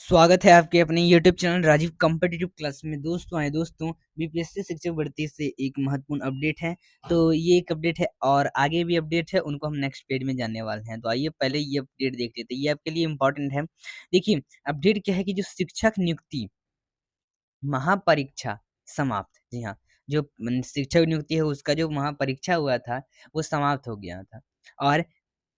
स्वागत है आपके अपने YouTube channel Rajiv competitive class में। दोस्तों बीपीएससी शिक्षक भर्ती से एक महत्वपूर्ण अपडेट है। तो ये एक अपडेट है और आगे भी अपडेट है, उनको हम नेक्स्ट पेज में जानने वाले हैं। तो आइए पहले ये अपडेट देख लेते हैं, ये आपके लिए इम्पोर्टेंट है। देखिए अपडेट क्या है कि जो शिक्षक नियुक्ति महापरीक्षा समाप्त, जी हाँ, जो शिक्षक नियुक्ति है उसका जो महापरीक्षा हुआ था वो समाप्त हो गया था और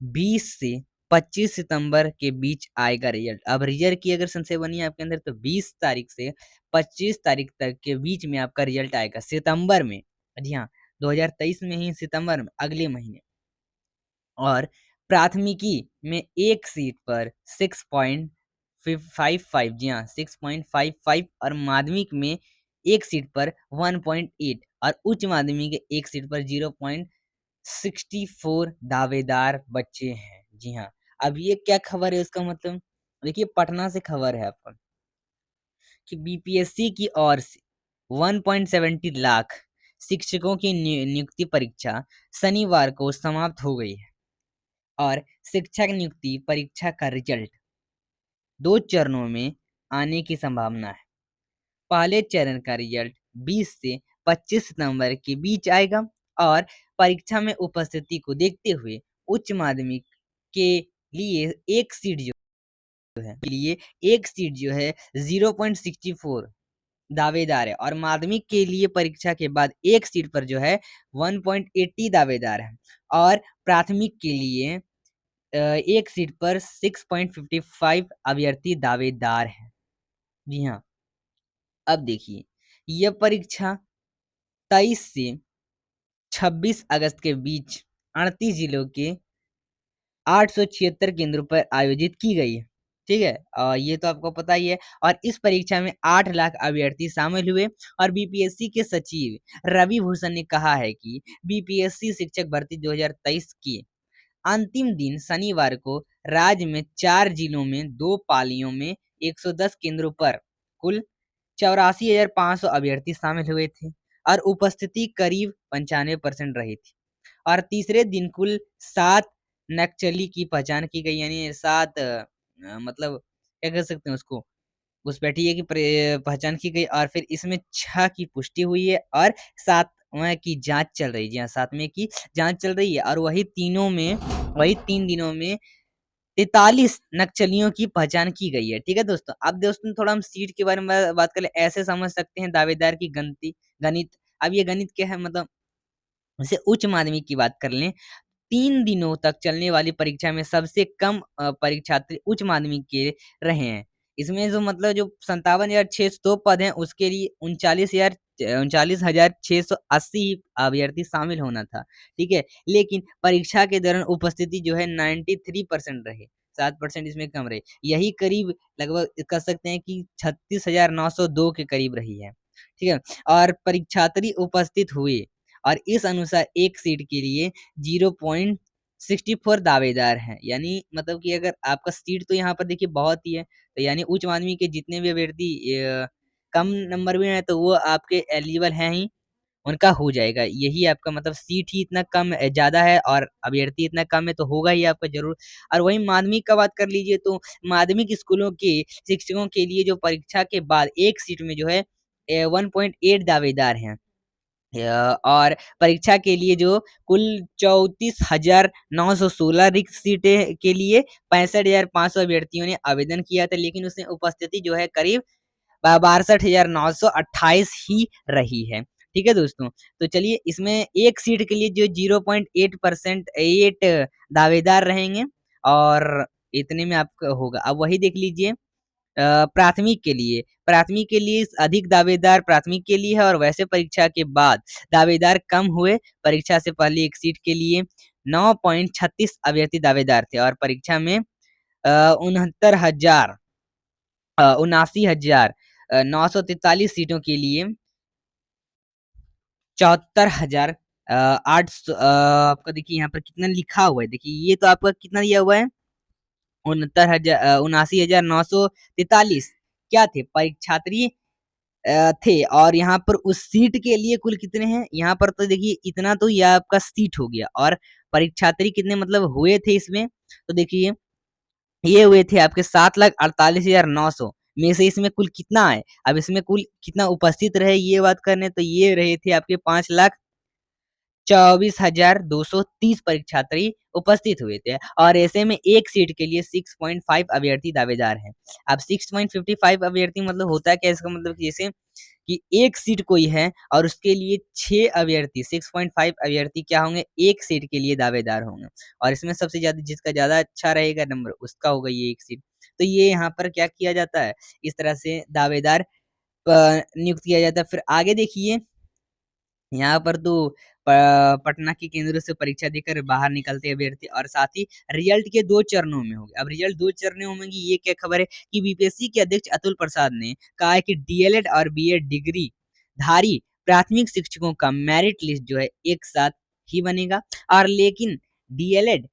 20 से 25 सितंबर के बीच आएगा रिजल्ट। अब रिजल्ट की अगर संशय बनी है आपके अंदर तो 20 तारीख से 25 तारीख तक के बीच में आपका रिजल्ट आएगा सितंबर में। जी हाँ, 2023 में ही सितंबर में, अगले महीने। और प्राथमिकी में एक सीट पर 6.55, जी हाँ 6.55, और माध्यमिक में एक सीट पर 1.8 और उच्च माध्यमिक के एक सीट पर 0.64 दावेदार बच्चे हैं। जी हाँ, अब ये क्या खबर है, इसका मतलब देखिए पटना से खबर है आपको कि बीपीएससी की ओर से 1.70 लाख शिक्षकों की नियुक्ति परीक्षा शनिवार को समाप्त हो गई है और शिक्षक नियुक्ति परीक्षा का रिजल्ट 2 चरणों में आने की संभावना है। पहले चरण का रिजल्ट 20 से 25 सितंबर के बीच आएगा और परीक्षा में उपस्थिति को देखते हुए उच्च माध्यमिक के लिए एक सीट जो है 0.64 दावेदार है और माध्यमिक के लिए परीक्षा के बाद एक सीट पर जो है 1.80 दावेदार है और प्राथमिक के लिए एक सीट पर 6.55 अभ्यर्थी दावेदार हैं। जी हाँ, अब देखिए यह परीक्षा 23 से 26 अगस्त के बीच 38 जिलों के 876 केंद्रों पर आयोजित की गई है। ठीक है, ये तो आपको पता ही है। और इस परीक्षा में 8 लाख अभ्यर्थी शामिल हुए और बीपीएससी के सचिव रवि भूषण ने कहा है कि बीपीएससी शिक्षक भर्ती 2023 की अंतिम दिन शनिवार को राज्य में 4 जिलों में 2 पालियों में 110 केंद्रों पर कुल 84,500 अभ्यर्थी शामिल हुए थे और उपस्थिति करीब 95% रही थी। और तीसरे दिन कुल 7 नक्सली की पहचान की गई, यानी 7 मतलब क्या कह सकते हैं उसको, घुसपैठिए की पहचान की गई और फिर इसमें 6 की पुष्टि हुई है और 7वें की जांच चल रही है। जी हाँ, 7वें की जांच चल रही है और वही 3 दिनों में 43 नक्सलियों की पहचान की गई है। ठीक है दोस्तों, अब दोस्तों थोड़ा हम सीट के बारे में बात करें। ऐसे समझ सकते हैं दावेदार की गणित। अब ये गणित क्या है, मतलब जैसे उच्च माध्यमिक की बात कर लें, 3 दिनों तक चलने वाली परीक्षा में सबसे कम परीक्षार्थी उच्च माध्यमिक के रहे हैं। इसमें जो मतलब जो 57,602 पद हैं उसके लिए 39,680 अभ्यर्थी शामिल होना था। ठीक है, लेकिन परीक्षा के दौरान उपस्थिति जो है 93% रहे, 7% इसमें कम रही। यही करीब लगभग कह सकते हैं कि 36,902 के करीब रही है। ठीक है, और परीक्षार्थी उपस्थित हुए और इस अनुसार एक सीट के लिए 0.64 दावेदार हैं। यानी मतलब कि अगर आपका सीट तो यहाँ पर देखिए बहुत ही है, तो यानी उच्च माध्यमिक के जितने भी अभ्यर्थी कम नंबर में है तो वो आपके एलिजिबल हैं ही, उनका हो जाएगा। यही आपका मतलब सीट ही इतना कम ज़्यादा है और अभ्यर्थी इतना कम है तो होगा ही आपका ज़रूर। और वहीं माध्यमिक का बात कर लीजिए तो माध्यमिक स्कूलों के शिक्षकों के लिए जो परीक्षा के बाद एक सीट में जो है 1.8 दावेदार हैं। और परीक्षा के लिए जो कुल 34,916 रिक्त सीटें के लिए 65,500 अभ्यर्थियों ने आवेदन किया था, लेकिन उसमें उपस्थिति जो है करीब 62,928 ही रही है। ठीक है दोस्तों, तो चलिए इसमें एक सीट के लिए जो 0.8% 8 दावेदार रहेंगे और इतने में आपका होगा। अब वही देख लीजिए प्राथमिक के लिए अधिक दावेदार प्राथमिक के लिए है और वैसे परीक्षा के बाद दावेदार कम हुए। परीक्षा से पहले एक सीट के लिए 9.36 अभ्यर्थी दावेदार थे और परीक्षा में 79,943 सीटों के लिए 74,000 800 आपका देखिए यहाँ पर कितना लिखा हुआ है, देखिए ये तो आपका कितना दिया हुआ है, 79,943 क्या थे परीक्षार्थी थे। और यहाँ पर उस सीट के लिए कुल कितने हैं, यहाँ पर तो देखिए इतना तो यह आपका सीट हो गया और परीक्षार्थी कितने मतलब हुए थे इसमें, तो देखिए ये हुए थे आपके 7,48,900 में से इसमें कुल कितना आए। अब इसमें कुल कितना उपस्थित रहे ये बात करने, तो ये रहे थे आपके 5,24,230 परीक्षार्थी उपस्थित हुए थे और ऐसे में एक सीट के लिए 6.5 अभ्यर्थी दावेदार हैं। अब 6.55 अभ्यर्थी मतलब होता है क्या, इसका मतलब कि जैसे कि एक सीट कोई है और उसके लिए 6 अभ्यर्थी 6.5 अभ्यर्थी क्या होंगे, एक सीट के लिए दावेदार होंगे और इसमें सबसे ज्यादा जिसका ज्यादा अच्छा रहेगा नंबर उसका होगा ये एक सीट। तो ये यहाँ पर क्या किया जाता है, इस तरह से दावेदार नियुक्त किया जाता है। फिर आगे देखिए, यहाँ पर तो पटना के केंद्रों से परीक्षा देकर बाहर निकलते अभ्यर्थी और साथ ही रिजल्ट के 2 चरणों में होंगे। अब रिजल्ट 2 चरणों में होंगे, ये क्या खबर है कि बीपीएससी के अध्यक्ष अतुल प्रसाद ने कहा है कि डीएलएड और बीएड डिग्री धारी प्राथमिक शिक्षकों का मेरिट लिस्ट जो है एक साथ ही बनेगा और लेकिन डीएलएड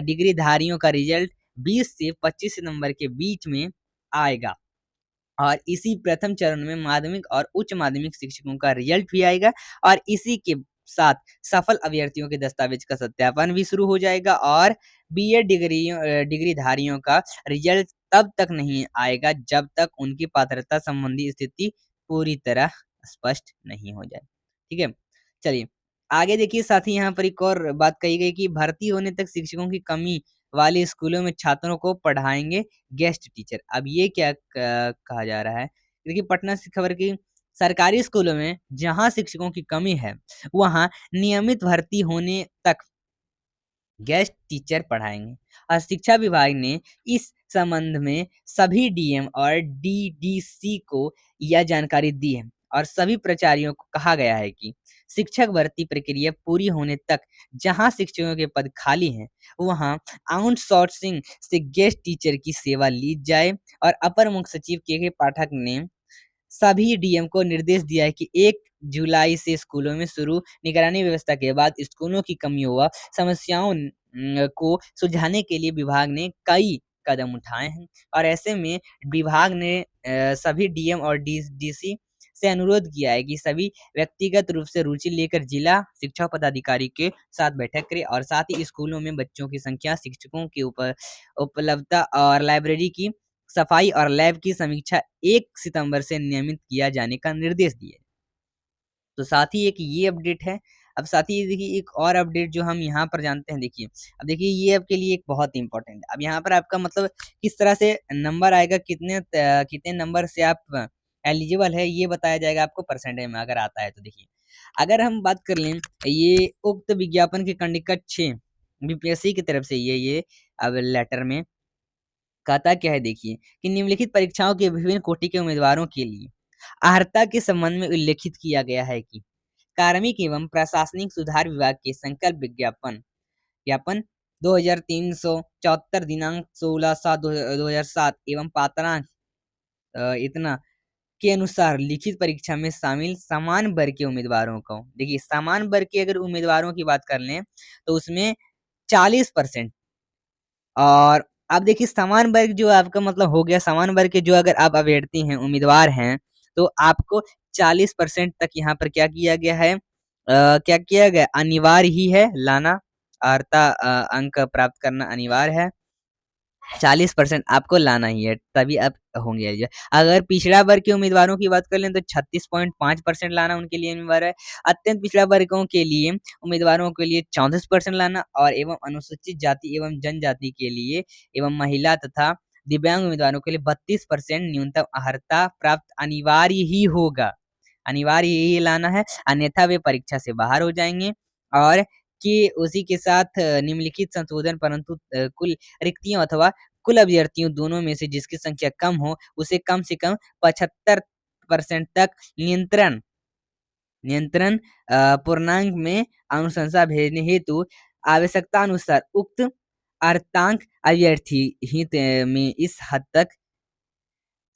डिग्री धारियों का रिजल्ट 20 से 25 सितंबर के बीच में आएगा और इसी प्रथम चरण में माध्यमिक और उच्च माध्यमिक शिक्षकों का रिजल्ट भी आएगा और इसी के साथ सफल अभ्यर्थियों के दस्तावेज का सत्यापन भी शुरू हो जाएगा और बीएड डिग्री धारियों का रिजल्ट तब तक नहीं आएगा जब तक उनकी पात्रता संबंधी स्थिति पूरी तरह स्पष्ट नहीं हो जाए। ठीक है, चलिए आगे देखिए। साथ ही यहाँ पर एक और बात कही गई कि भर्ती होने तक शिक्षकों की कमी वाले स्कूलों में छात्रों को पढ़ाएंगे गेस्ट टीचर। अब ये क्या कहा जा रहा है, देखिए पटना से खबर की सरकारी स्कूलों में जहां शिक्षकों की कमी है वहां नियमित भर्ती होने तक गेस्ट टीचर पढ़ाएंगे और शिक्षा विभाग ने इस संबंध में सभी डीएम और डीडीसी को यह जानकारी दी है और सभी प्राचार्यों को कहा गया है कि शिक्षक भर्ती प्रक्रिया पूरी होने तक जहां शिक्षकों के पद खाली हैं वहां आउटसोर्सिंग से गेस्ट टीचर की सेवा ली जाए और अपर मुख्य सचिव के पाठक ने सभी डीएम को निर्देश दिया है कि 1 जुलाई से स्कूलों में शुरू निगरानी व्यवस्था के बाद स्कूलों की कमियों व समस्याओं को सुलझाने के लिए विभाग ने कई कदम उठाए हैं और ऐसे में विभाग ने सभी डीएम और डीसी से अनुरोध किया है कि सभी व्यक्तिगत रूप से रुचि लेकर जिला शिक्षा पदाधिकारी के साथ बैठक करें और साथ ही स्कूलों में बच्चों की संख्या, शिक्षकों की उपलब्धता और लाइब्रेरी की सफाई और लैब की समीक्षा 1 सितंबर से नियमित किया जाने का निर्देश दिए। तो साथ ही एक ये अपडेट है। अब साथ ही देखिए एक और अपडेट जो हम यहाँ पर जानते हैं, देखिए अब देखिए ये आपके लिए एक बहुत इंपॉर्टेंट है। अब यहाँ पर आपका मतलब किस तरह से नंबर आएगा, कितने नंबर से आप एलिजिबल है ये बताया जाएगा आपको परसेंटेज में अगर आता है तो। देखिए अगर हम बात कर लें ये उक्त विज्ञापन के कंडिका 6 बीपीएससी की तरफ से ये अब लेटर में कहता क्या है, देखिए कि निम्नलिखित परीक्षाओं के विभिन्न कोटि के उम्मीदवारों के लिए अर्हता के संबंध में उल्लेखित किया गया है कि कार्मिक एवं प्रशासनिक सुधार विभाग के संकल्प विज्ञापन ज्ञापन 2374 दिनांक 16/7/2007 एवं पात्रांक इतना के अनुसार लिखित परीक्षा में शामिल समान वर्ग के उम्मीदवारों को, देखिए समान वर्ग के अगर उम्मीदवारों की बात कर लें तो उसमें 40% और अब देखिए समान वर्ग जो आपका मतलब हो गया, समान वर्ग के जो अगर आप अभ्यर्थी हैं, उम्मीदवार हैं, तो आपको 40% तक यहाँ पर क्या किया गया है, क्या किया गया, अनिवार्य ही है लाना, अर्हता अंक प्राप्त करना अनिवार्य है। 40% आपको लाना ही है तभी आप होंगे एलिजिबल। अगर पिछड़ा वर्ग के उम्मीदवारों की बात कर लें तो 36.5% लाना उनके लिए अनिवार्य है। अत्यंत पिछड़ा वर्गों के लिए उम्मीदवारों के लिए 34% लाना और एवं अनुसूचित जाति एवं जनजाति के लिए एवं महिला तथा दिव्यांग उम्मीदवारों के लिए 32% न्यूनतम अर्हता प्राप्त अनिवार्य ही होगा, अनिवार्य ही लाना है, अन्यथा वे परीक्षा से बाहर हो जाएंगे। और कि उसी के साथ निम्नलिखित संशोधन परंतु कुल रिक्तियों अथवा कुल अभ्यर्थियों दोनों में से जिसकी संख्या कम हो उसे कम से कम 75% तक नियंत्रण नियंत्रण पूर्णांक में अनुशंसा भेजने हेतु आवश्यकता अनुसार उक्त अर्हतांक अभ्यर्थी हित में इस हद तक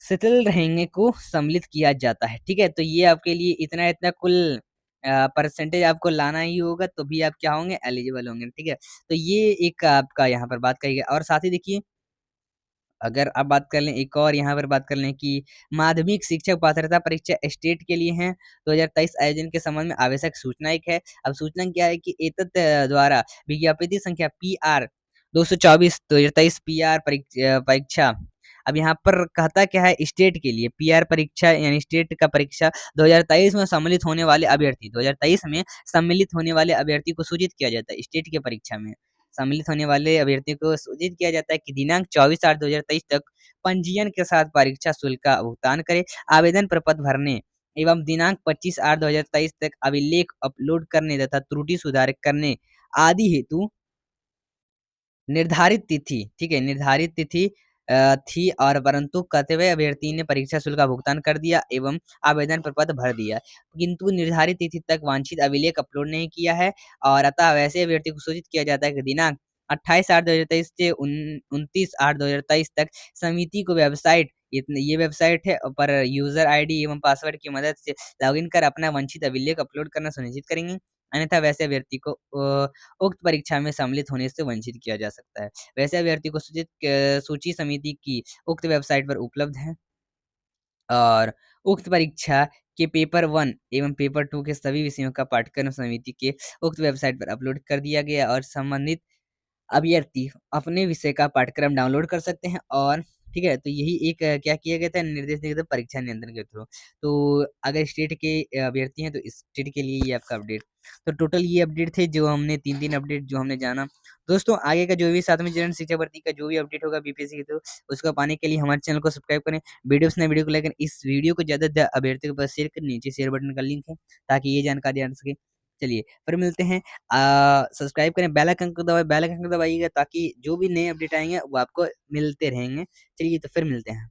सेटल रहेंगे को सम्मिलित किया जाता है। ठीक है, तो ये आपके लिए इतना इतना कुल परसेंटेज आपको लाना ही होगा तो भी आप क्या होंगे, एलिजिबल होंगे। ठीक है, तो ये एक आपका यहाँ पर बात कही गई और साथ ही देखिए अगर आप बात कर लें एक और यहाँ पर बात कर लें कि माध्यमिक शिक्षक पात्रता परीक्षा स्टेट के लिए हैं 2023 आयोजन के संबंध में आवश्यक सूचना एक है। अब सूचना क्या है कि एतत् द्वारा विज्ञापित संख्या PR 224 2023 PR परीक्षा अब यहाँ पर कहता क्या है, स्टेट के लिए पीआर परीक्षा यानी स्टेट का परीक्षा 2023 में सम्मिलित होने वाले अभ्यर्थी 2023 में सम्मिलित होने वाले अभ्यर्थी को सूचित किया जाता है। स्टेट की परीक्षा में सम्मिलित होने वाले अभ्यर्थी को सूचित किया जाता है कि दिनांक 24/8/2023 तक पंजीयन के साथ परीक्षा शुल्क का भुगतान करें। आवेदन प्रपत्र भरने एवं दिनांक 25/8/2023 तक अभिलेख अपलोड करने तथा त्रुटि सुधार करने आदि हेतु निर्धारित तिथि, ठीक है, निर्धारित तिथि थी और परंतु कर्तव्य अभ्यर्थी ने परीक्षा शुल्क का भुगतान कर दिया एवं आवेदन प्रपत्र भर दिया, किंतु निर्धारित तिथि तक वांछित अभिलेख अपलोड नहीं किया है और अतः वैसे अभ्यर्थी को सूचित किया जाता है कि दिनांक 28/8/2023 से 29/8/2023 तक समिति को वेबसाइट ये वेबसाइट है पर यूजर आईडी एवं पासवर्ड की मदद से लॉगिन कर अपना वांछित अभिलेख अपलोड करना सुनिश्चित करेंगे, अन्यथा वैसे अभ्यर्थी को उक्त परीक्षा में सम्मिलित होने से वंचित किया जा सकता है। वैसे अभ्यर्थी को सूची समिति की उक्त वेबसाइट पर उपलब्ध है और उक्त परीक्षा के पेपर 1 एवं पेपर 2 के सभी विषयों का पाठ्यक्रम समिति के उक्त वेबसाइट पर अपलोड कर दिया गया और संबंधित अभ्यर्थी अपने विषय का पाठ्यक्रम डाउनलोड कर सकते हैं और ठीक है, तो यही एक क्या किया गया था, निर्देश दिया गया था परीक्षा नियंत्रण के थ्रू। तो अगर स्टेट के अभ्यर्थी हैं तो स्टेट के लिए ये आपका अपडेट। तो टोटल ये अपडेट थे जो हमने 3-3 अपडेट जो हमने जाना। दोस्तों आगे का जो भी 7वें चरण शिक्षा भर्ती का जो भी अपडेट होगा बीपीएससी के थ्रू उसको पाने के लिए हमारे चैनल को सब्सक्राइब करें। वीडियो पसंद है वीडियो को लाइक करें। इस वीडियो को ज़्यादा से ज़्यादा अभ्यर्थियों के पास शेयर करें। नीचे शेयर बटन का लिंक है ताकि ये जानकारी आ सके। चलिए फिर मिलते हैं। सब्सक्राइब करें, बेल आइकन को दबाएँ, बेल आइकन को दबाइएगा ताकि जो भी नए अपडेट आएँगे वो आपको मिलते रहेंगे। चलिए तो फिर मिलते हैं।